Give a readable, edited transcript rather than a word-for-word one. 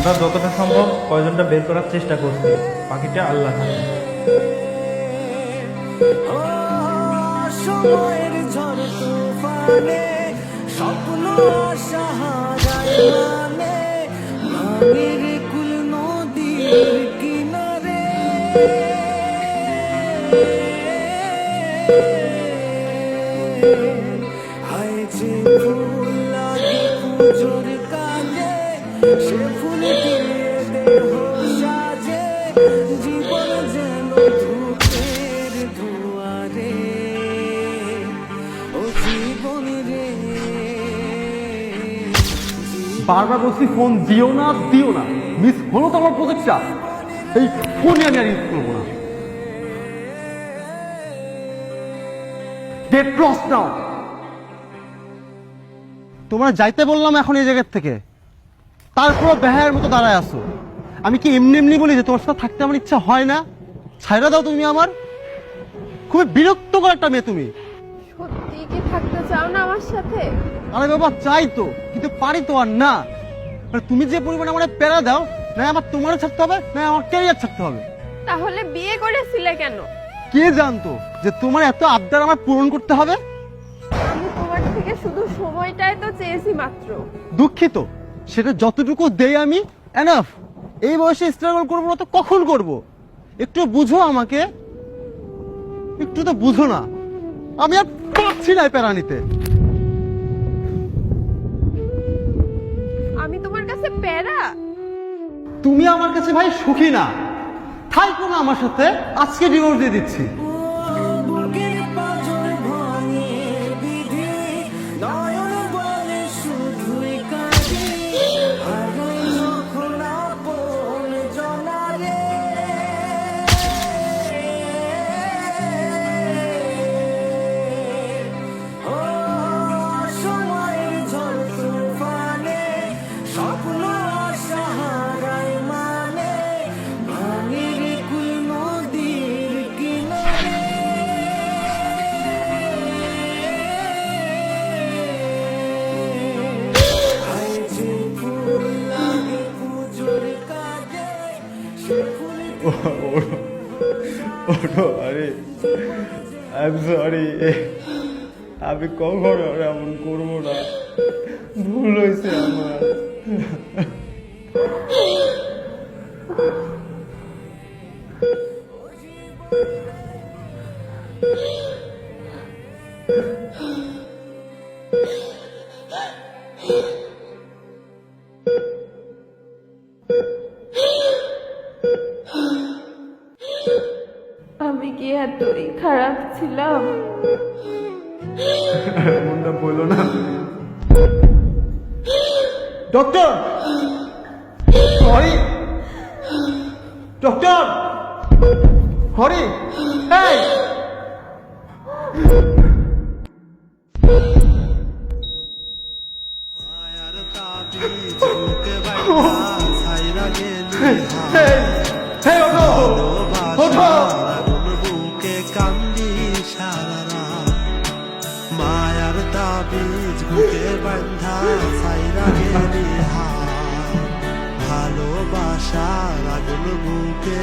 আমরা যতটা সম্ভব কয়জনটা বের করার চেষ্টা করছি, বাকিটা আল্লাহ জানে। সময়ের ঝড় তুফানে স্বপ্ন আশাহারায় মানে ভাঙের কুল নদীর কিনারে হায় যে ফুল লাগে পুজোর কাজে সে ফুল দিয়ে দেহ সাজে জীবন যেন ধূপের দুয়ারে ও জীবন রে বারবার বলছি ফোন দিও না মিস হলো তো আমার প্রজেক্টটা। এই ফোনই আমি আর ইউজ করবো না। গেট লস্ট নাও। তোমরা যাইতে বললাম এখন এই জায়গার থেকে, তারপর বেহায়ের মতো দাঁড়ায় আছো। আমি কি এমনি এমনি বলি যে তোমার সাথে থাকতে আমার ইচ্ছা হয় না? ছাইরা দাও তুমি আমার। খুবই বিরক্তকর একটা মেয়ে তুমি। সত্যি কি থাকতে চাও না আমার সাথে? আরে বাবা চাই তো, কিন্তু পারি তো আর না। তুমি যে পরিমাণে আমার প্যারা দাও, না আমার তোমারও ছাড়তে হবে, না আমার ক্যারিয়ার ছাড়তে হবে। তাহলে বিয়ে করেছিলে কেন? কে জানতো যে তোমার এত আবদার আমার পূরণ করতে হবে? আমি তোমার থেকে শুধু সময়টাই তো চেয়েছি মাত্র। দুঃখিত, সেটা যতটুকু দেই আমি এনাফ। এই বয়সে স্ট্রাগল করবো না তো কখন করব? একটু বুঝো আমাকে, একটু তো বুঝো না। আমি আর পারছি না প্যারা নিতে। আমি তোমার কাছে প্যারা? তুমি আমার কাছে ভাই সুখী না, থাইকো না আমার সাথে। আজকে ডিভোর্স দিয়ে দিচ্ছি। বুকের পাঁজর ভাঙে বিধি নয়ন বলে শুধুই কাঁদি হারাই যখন আপন জনারে ও সময়ের ঝড় তুফানে স্বপ্ন আশাহারায় মানে ভাঙের কুল নদীর কিনারে হায় যে ফুল লাগে পুজোর কাজে সে ফুল ওঠো, আরে আই এম সরি, আমি কখনো আর এমন করবো না, ভুল হয়েছে আমার। আমি কি এতই খারাপ ছিলাম? এমনটা বললো না। ডক্টর হরি, ডক্টর হরি, এই ওঠো ওঠো। বুকে কান্দি সারা মায়ার তাবিজ বুকে বান্ধা সাইরা গেলি ভালোবাসার আগুন বুকে